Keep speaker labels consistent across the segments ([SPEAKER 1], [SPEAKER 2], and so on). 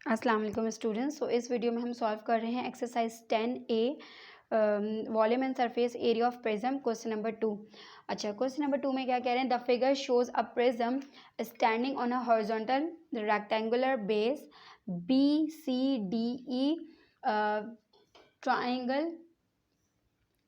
[SPEAKER 1] अस्सलाम वालेकुम स्टूडेंट्स। इस वीडियो में हम सॉल्व कर रहे हैं exercise 10A volume and surface area of prism question number 2। अच्छा, क्वेश्चन नंबर 2 में क्या कह रहे हैं? The figure shows a prism standing on a horizontal rectangular base BCDE triangle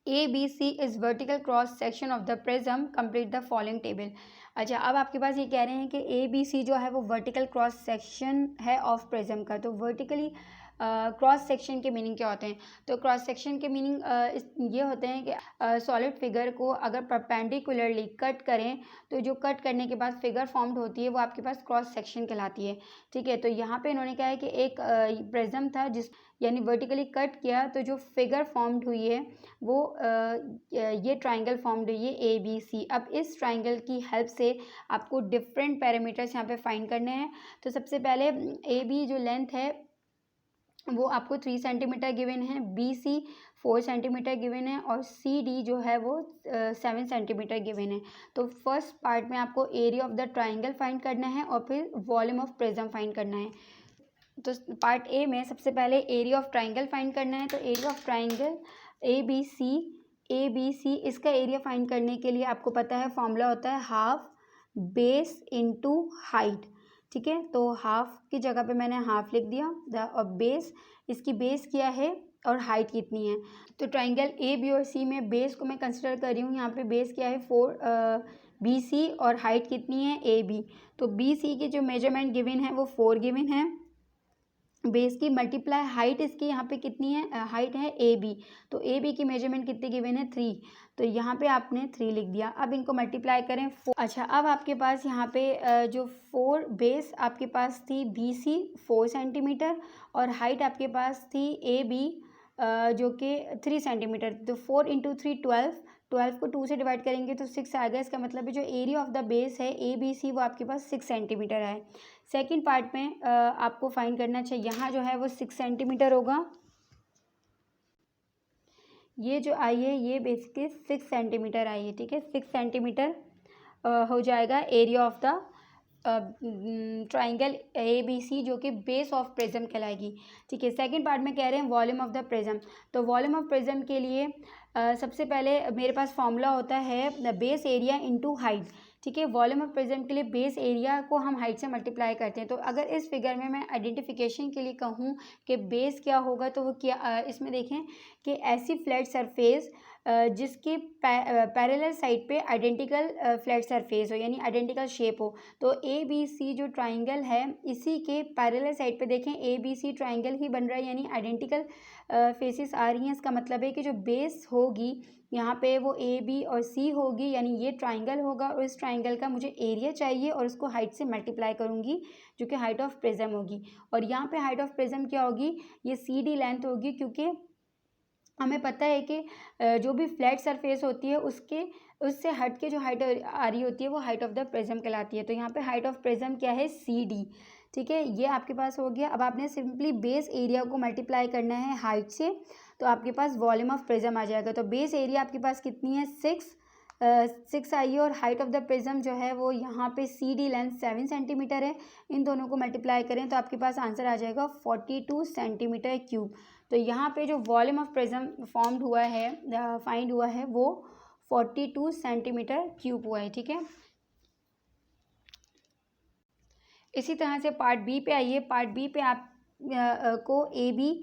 [SPEAKER 1] ABC is vertical cross section of the prism, complete the following table. अच्छा, अब आपके पास ये कह रहे हैं कि ABC जो है वो वर्टिकल क्रॉस सेक्शन है ऑफ प्रिज्म का। तो वर्टिकली क्रॉस सेक्शन के मीनिंग क्या होते हैं? तो क्रॉस सेक्शन के मीनिंग ये होते हैं कि सॉलिड फिगर को अगर परपेंडिकुलरली कट करें तो जो कट करने के बाद फिगर फॉर्म्ड होती है वो आपके पास क्रॉस सेक्शन कहलाती है। ठीक है, तो यहाँ पे इन्होंने कहा है कि एक प्रिज्म था जिस यानी वर्टिकली कट किया तो जो फिगर फॉर्म्ड हुई है वो ये ट्राइंगल फॉर्म्ड हुई है ABC। अब इस ट्राइंगल की हेल्प से आपको डिफरेंट पैरामीटर्स यहाँ पे फाइंड करने हैं। तो सबसे पहले AB जो लेंथ है वो आपको 3 सेंटीमीटर गिवन है, BC 4 सेंटीमीटर गिवन है और CD जो है वो 7 सेंटीमीटर गिवन है। तो फर्स्ट पार्ट में आपको area of the triangle find करना है और फिर वॉल्यूम ऑफ प्रिज्म फाइंड करना है। तो पार्ट ए में सबसे पहले एरिया ऑफ ट्राइंगल फाइंड करना है। तो एरिया ऑफ ट्राइंगल ABC इसका एरिया फाइंड करने के लिए आपको पता है फॉर्मूला होता है हाफ बेस इनटू हाइट। ठीक है, तो हाफ की जगह पे मैंने हाफ लिख दिया और बेस, इसकी बेस क्या है और हाइट कितनी है। तो ट्राइंगल AB और C में बेस को मैं कंसिडर कर रही हूँ। यहाँ पे बेस क्या है 4 BC और हाइट कितनी है AB। तो BC की जो मेजरमेंट गिवन है वो 4 गिवन है, बेस की मल्टीप्लाई हाइट इसकी यहाँ पे कितनी है, हाइट है AB। तो AB की मेजरमेंट कितनी गिवन है 3। तो यहाँ पे आपने 3 लिख दिया। अब इनको मल्टीप्लाई करें 4। अच्छा, अब आपके पास यहाँ पे जो 4 बेस आपके पास थी BC 4 सेंटीमीटर और हाइट आपके पास थी AB जो कि 3 सेंटीमीटर। तो 4 इंटू 3 12 को 2 से डिवाइड करेंगे तो 6 आएगा। इसका मतलब है जो एरिया ऑफ द बेस है ABC वो आपके पास 6 सेंटीमीटर है। सेकंड पार्ट में आपको फाइंड करना चाहिए, यहाँ जो है वो 6 सेंटीमीटर होगा। ये जो आई है ये बेसिकली 6 सेंटीमीटर आई है। ठीक है, 6 सेंटीमीटर हो जाएगा area of the triangle ABC जो कि बेस ऑफ प्रिज्म कहलाएगी। ठीक है, सेकंड पार्ट में कह रहे हैं वॉल्यूम ऑफ द प्रिज्म। तो वॉल्यूम ऑफ प्रिज्म के लिए सबसे पहले मेरे पास फॉर्मूला होता है बेस एरिया इनटू हाइट। ठीक है, वॉल्यूम ऑफ प्रिज्म के लिए बेस एरिया को हम हाइट से मल्टीप्लाई करते हैं। तो अगर इस फिगर में मैं आइडेंटिफिकेशन के लिए कहूँ कि बेस क्या होगा तो वो क्या इसमें देखें कि ऐसी फ्लैट सरफेस जिसके पैरेलल साइड पे आइडेंटिकल फ्लैट सरफेस हो यानी आइडेंटिकल शेप हो। तो ABC जो ट्राइंगल है इसी के पैरेलल साइड पे देखें ABC ट्राइंगल ही बन रहा है यानी आइडेंटिकल फेसेस आ रही हैं। इसका मतलब है कि जो बेस होगी यहाँ पे वो AB और C होगी यानी ये ट्राइंगल होगा और इस ट्राइंगल का मुझे एरिया चाहिए और उसको हाइट से मल्टीप्लाई करूँगी जो कि हाइट ऑफ प्रिज्म होगी। और यहाँ पे हाइट ऑफ प्रिज्म क्या होगी, ये CD लेंथ होगी क्योंकि हमें पता है कि जो भी फ्लैट सरफेस होती है उससे हट के जो हाइट आ रही होती है वो हाइट ऑफ द प्रिज्म कहलाती है। तो यहाँ पे हाइट ऑफ प्रिज्म क्या है CD। ठीक है, ये आपके पास हो गया। अब आपने सिंपली बेस एरिया को मल्टीप्लाई करना है हाइट से तो आपके पास वॉल्यूम ऑफ प्रिज्म आ जाएगा। तो बेस एरिया आपके पास कितनी है 6 आई है और हाइट ऑफ द प्रिज्म जो है वो यहाँ पे CD लेंथ 7 सेंटीमीटर है। इन दोनों को मल्टीप्लाई करें तो आपके पास आंसर आ जाएगा 42 सेंटीमीटर क्यूब। तो यहाँ पे जो वॉल्यूम ऑफ प्रिज्म फॉर्म्ड हुआ है फाइंड हुआ है वो 42 सेंटीमीटर क्यूब हुआ है। ठीक है, इसी तरह से पार्ट B पे आइए। पार्ट B पे आप को AB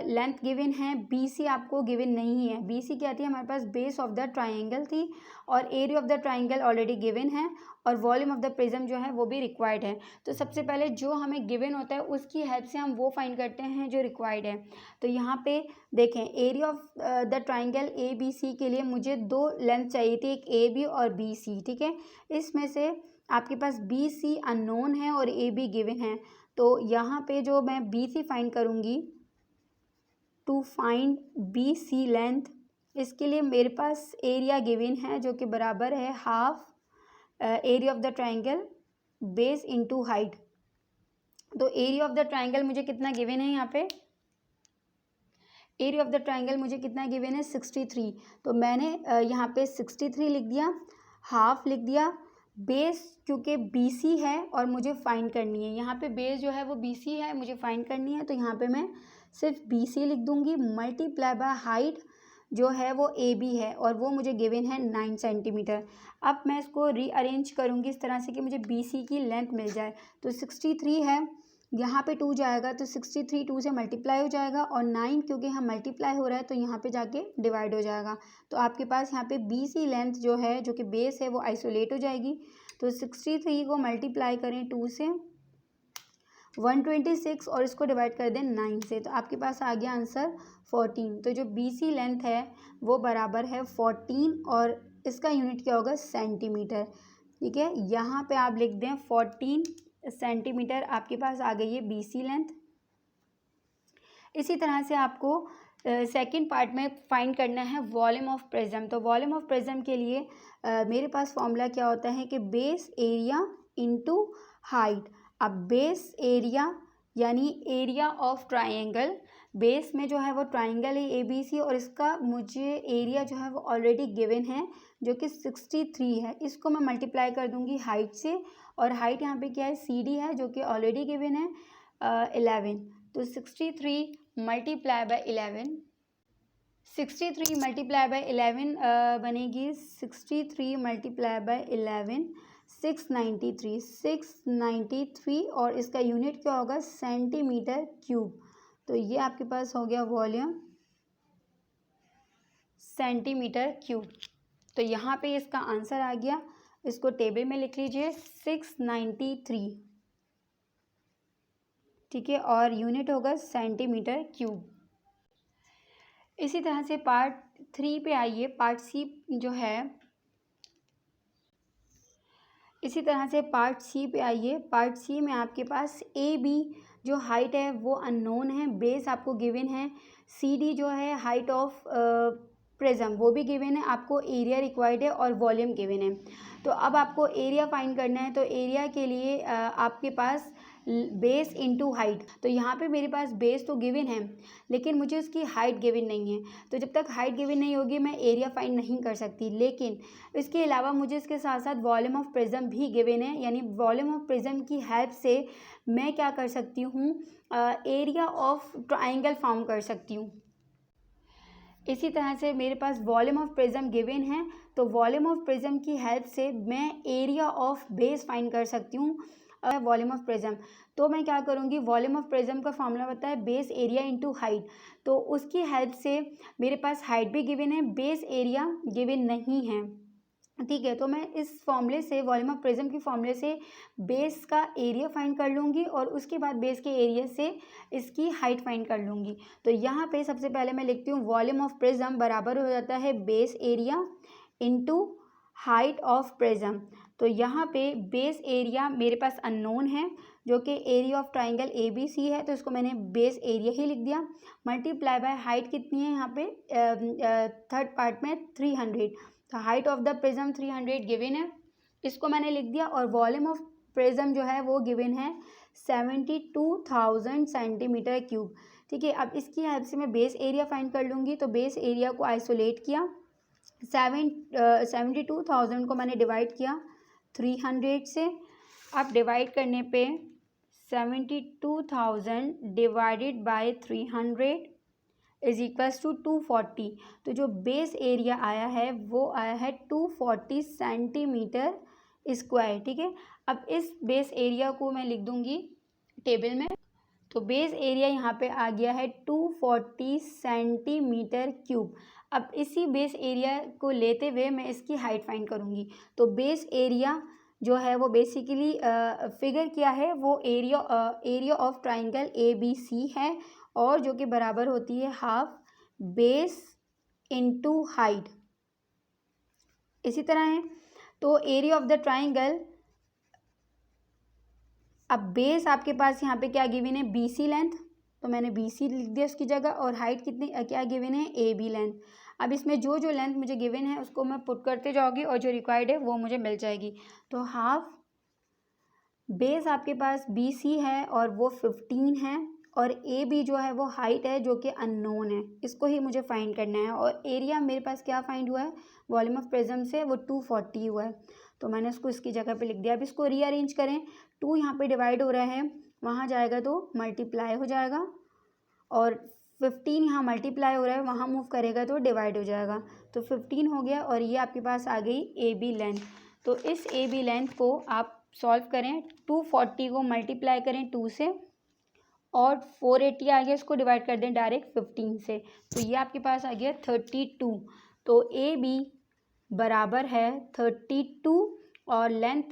[SPEAKER 1] लेंथ गिवन है, BC आपको गिवन नहीं है। BC क्या थी हमारे पास, बेस ऑफ द ट्राइंगल थी और area of the triangle already given है और वॉल्यूम ऑफ द प्रिज्म जो है वो भी रिक्वायर्ड है। तो सबसे पहले जो हमें गिवन होता है उसकी हेल्प से हम वो फाइंड करते हैं जो रिक्वायर्ड है। तो यहाँ पे देखें area of the triangle ABC के लिए मुझे 2 लेंथ चाहिए थी, एक AB और BC। ठीक है, इसमें से आपके पास BC अननोन है और AB गिवन है। तो यहाँ पे जो मैं BC फाइंड करूँगी टू फाइंड BC लेंथ, इसके लिए मेरे पास एरिया गिवन है जो कि बराबर है half area of the triangle base into height. तो एरिया ऑफ द ट्राइंगल मुझे कितना गिवन है, यहाँ पे एरिया ऑफ द ट्राइंगल मुझे कितना गिवन है 63। तो मैंने यहाँ पे 63 लिख दिया, हाफ लिख दिया बेस क्योंकि BC है और मुझे फाइंड करनी है, यहाँ पे बेस जो है वो BC है, मुझे फाइंड करनी है, तो यहाँ पे मैं सिर्फ BC लिख दूँगी, मल्टीप्लाई बाय हाइट जो है वो AB है और वो मुझे गिवन है 9 सेंटीमीटर। अब मैं इसको रीअरेंज करूँगी इस तरह से कि मुझे BC की लेंथ मिल जाए। तो 63 है, यहाँ पे 2 जाएगा तो 63 2 से मल्टीप्लाई हो जाएगा और 9 क्योंकि यहाँ मल्टीप्लाई हो रहा है तो यहाँ पे जाके डिवाइड हो जाएगा। तो आपके पास यहाँ पे BC लेंथ जो है, जो कि बेस है, वो आइसोलेट हो जाएगी। तो 63 को मल्टीप्लाई करें 2 से 126 और इसको डिवाइड कर दें 9 से, तो आपके पास आ गया आंसर 14। तो जो BC लेंथ है वो बराबर है 14 और इसका यूनिट क्या होगा, सेंटीमीटर। ठीक है, यहाँ पे आप लिख दें 14 सेंटीमीटर, आपके पास आ गई है BC लेंथ। इसी तरह से आपको सेकंड पार्ट में फाइंड करना है वॉल्यूम ऑफ प्रिज्म। तो वॉल्यूम ऑफ प्रिज्म के लिए मेरे पास फॉर्मूला क्या होता है कि बेस एरिया इनटू हाइट। अब बेस एरिया यानी एरिया ऑफ ट्राइंगल, बेस में जो है वो ट्राइंगल है ABC और इसका मुझे एरिया जो है वो ऑलरेडी गिवन है जो कि 63 है। इसको मैं मल्टीप्लाई कर दूंगी हाइट से और हाइट यहाँ पे क्या है, CD है जो कि ऑलरेडी गिवन है 11। तो 63 मल्टीप्लाई बाय 11, 63 मल्टीप्लाई बाय 11 बनेगी 63 मल्टीप्लाई बाय 11 693 और इसका यूनिट क्या होगा, सेंटीमीटर क्यूब। तो ये आपके पास हो गया वॉल्यूम सेंटीमीटर क्यूब। तो यहाँ पे इसका आंसर आ गया, इसको टेबल में लिख लीजिए 693, ठीक है, और यूनिट होगा सेंटीमीटर क्यूब। इसी तरह से पार्ट 3 पे आइए, पार्ट C जो है, इसी तरह से पार्ट C पे आइए। पार्ट C में आपके पास AB जो हाइट है वो अननोन है, बेस आपको गिवन है, CD जो है हाइट ऑफ प्रिज्म वो भी गिवन है, आपको एरिया रिक्वायर्ड है और वॉल्यूम गिवन है। तो अब आपको एरिया फाइंड करना है। तो एरिया के लिए आपके पास बेस इनटू हाइट, तो यहाँ पे मेरे पास बेस तो गिवन है लेकिन मुझे उसकी हाइट गिवन नहीं है। तो जब तक हाइट गिवन नहीं होगी मैं एरिया फाइंड नहीं कर सकती। लेकिन इसके अलावा मुझे इसके साथ साथ वॉल्यूम ऑफ प्रिज्म भी गिवन है, यानी वॉल्यूम ऑफ प्रिज्म की हेल्प से मैं क्या कर सकती हूँ, एरिया ऑफ ट्राइंगल फॉर्म कर सकती हूँ। इसी तरह से मेरे पास वॉल्यूम ऑफ प्रिज्म गिवन है, तो वॉल्यूम ऑफ प्रिज्म की हेल्प से मैं एरिया ऑफ बेस फाइंड कर सकती हूँ वॉल्यूम ऑफ प्रिज्म। तो मैं क्या करूँगी, वॉल्यूम ऑफ प्रिज्म का फॉर्मूला होता है बेस एरिया इनटू हाइट। तो उसकी हेल्प से मेरे पास हाइट भी गिवन है, बेस एरिया गिवन नहीं है, ठीक है। तो मैं इस फॉर्मूले से, वॉल्यूम ऑफ प्रिज्म की फॉर्मूले से बेस का एरिया फाइंड कर लूँगी और उसके बाद बेस के एरिया से इसकी हाइट फाइंड कर लूँगी। तो यहाँ पे सबसे पहले मैं लिखती हूँ वॉल्यूम ऑफ प्रिज्म बराबर हो जाता है base area into height of prism. तो यहाँ पे बेस एरिया मेरे पास अननोन है जो कि एरिया ऑफ ट्राइंगल ABC है, तो इसको मैंने बेस एरिया ही लिख दिया, मल्टीप्लाई बाय हाइट कितनी है यहाँ पे थर्ड पार्ट में 300। तो height of the prism 300 given है, इसको मैंने लिख दिया, और वॉल्यूम ऑफ प्रिज्म जो है वो गिवन है 72,000 सेंटीमीटर क्यूब, ठीक है। अब इसकी हेल्प से मैं बेस एरिया फाइंड कर लूँगी। तो बेस एरिया को आइसोलेट किया, 72,000 को मैंने डिवाइड किया 300 से। अब डिवाइड करने पे 72,000 divided by 300 is equals to 240। तो जो बेस एरिया आया है वो आया है 240 सेंटीमीटर स्क्वायर, ठीक है। अब इस बेस एरिया को मैं लिख दूंगी टेबल में। तो बेस एरिया यहाँ पे आ गया है 240 सेंटीमीटर क्यूब। अब इसी बेस एरिया को लेते हुए मैं इसकी हाइट फाइंड करूँगी। तो बेस एरिया जो है वो बेसिकली फिगर क्या है, वो एरिया ऑफ ट्राइंगल ABC है और जो कि बराबर होती है हाफ बेस इनटू हाइट। इसी तरह है, तो एरिया ऑफ द ट्राइंगल, अब बेस आपके पास यहाँ पे क्या गिवन है, BC लेंथ, तो मैंने BC लिख दिया उसकी जगह, और हाइट कितनी क्या गिवन है, AB लेंथ। अब इसमें जो जो लेंथ मुझे गिवन है उसको मैं पुट करते जाऊँगी और जो रिक्वायर्ड है वो मुझे मिल जाएगी। तो हाफ बेस आपके पास BC है और वो 15 है, और AB जो है वो हाइट है जो कि अननोन है, इसको ही मुझे फाइंड करना है। और एरिया मेरे पास क्या फाइंड हुआ है वॉल्यूम ऑफ प्रिज्म से, वो 240 हुआ है। तो मैंने उसको इसकी जगह पे लिख दिया। अब इसको रीअरेंज करें, 2 यहाँ पे डिवाइड हो रहा है, वहाँ जाएगा तो मल्टीप्लाई हो जाएगा, और 15 यहाँ मल्टीप्लाई हो रहा है, वहाँ मूव करेगा तो डिवाइड हो जाएगा। तो 15 हो गया, और ये आपके पास आ गई ए बी लेंथ। तो इस ए बी लेंथ को आप सॉल्व करें, 240 को मल्टीप्लाई करें 2 से, और 480 आ गया, इसको डिवाइड कर दें डायरेक्ट 15 से, तो ये आपके पास आ गया 32। तो ए बी बराबर है 32, और लेंथ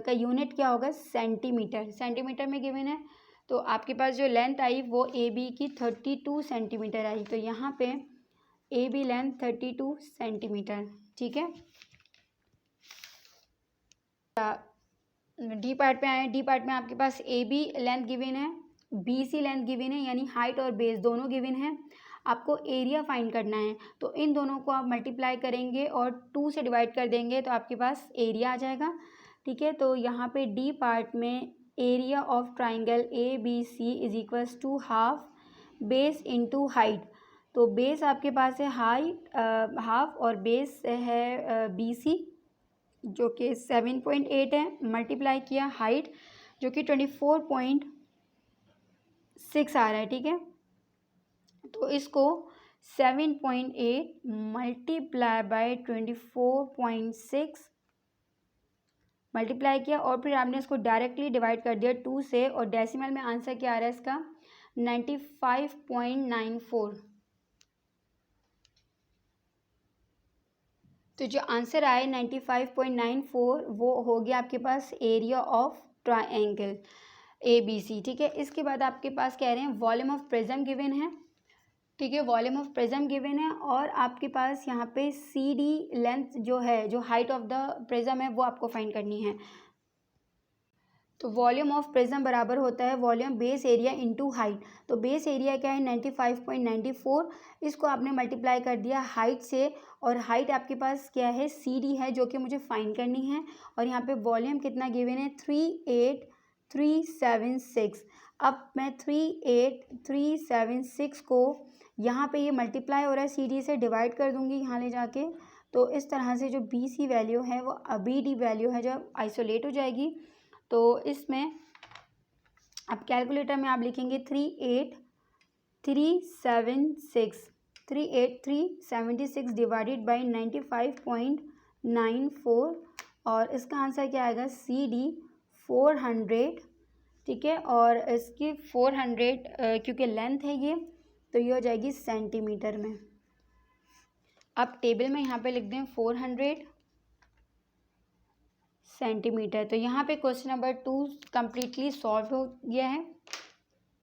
[SPEAKER 1] का यूनिट क्या होगा, सेंटीमीटर, सेंटीमीटर में गिवन है। तो आपके पास जो लेंथ आई वो ए बी की 32 सेंटीमीटर आई। तो यहाँ पे ए बी लेंथ 32 सेंटीमीटर, ठीक है। डी पार्ट पे आए, डी पार्ट में आपके पास ए बी लेंथ गिवन है, बी सी लेंथ गिवन है, यानी हाइट और बेस दोनों गिवन है। आपको एरिया फाइंड करना है, तो इन दोनों को आप मल्टीप्लाई करेंगे और 2 से डिवाइड कर देंगे तो आपके पास एरिया आ जाएगा, ठीक है। तो यहाँ पे डी पार्ट में area of triangle A B C is equals to half base into height. तो बेस आपके पास है हाइट हाफ, और बेस है बी सी जो कि 7.8 है, मल्टीप्लाई किया हाइट जो कि 24.6 आ रहा है, ठीक है। तो इसको 7.8 मल्टीप्लाई बाय 24.6 मल्टीप्लाई किया, और फिर आपने इसको डायरेक्टली डिवाइड कर दिया 2 से, और डेसिमल में आंसर क्या आ रहा है इसका 95.94। तो जो आंसर आए 95.94 वो हो गया आपके पास area of triangle A B C, ठीक है। इसके बाद आपके पास कह रहे हैं वॉल्यूम ऑफ प्रिज्म गिवन है, ठीक है, वॉल्यूम ऑफ प्रिज्म गिवन है, और आपके पास यहाँ पे सी डी लेंथ जो है, जो हाइट ऑफ द प्रिज्म है वो आपको फाइंड करनी है। तो वॉल्यूम ऑफ प्रिज्म बराबर होता है volume base area into height. तो बेस एरिया क्या है 95.94, इसको आपने मल्टीप्लाई कर दिया हाइट से, और हाइट आपके पास क्या है सी डी है जो कि मुझे फाइंड करनी है, और यहाँ पे वॉल्यूम कितना गिवन है 38376। अब मैं 38376 को यहाँ पे ये मल्टीप्लाई हो रहा है सी डी से, डिवाइड कर दूँगी यहाँ ले जाके। तो इस तरह से जो बी सी वैल्यू है वो बी डी वैल्यू है जो आइसोलेट हो जाएगी। तो इसमें अब कैलकुलेटर में आप लिखेंगे 38376 डिवाइडेड बाई 95.94, और इसका आंसर क्या आएगा सी डी 400, ठीक है। और इसकी 400 क्योंकि लेंथ है ये, तो ये हो जाएगी सेंटीमीटर में। अब टेबल में यहाँ पे लिख दें 400 सेंटीमीटर। तो यहाँ पे क्वेश्चन नंबर 2 कम्प्लीटली सॉल्व हो गया है।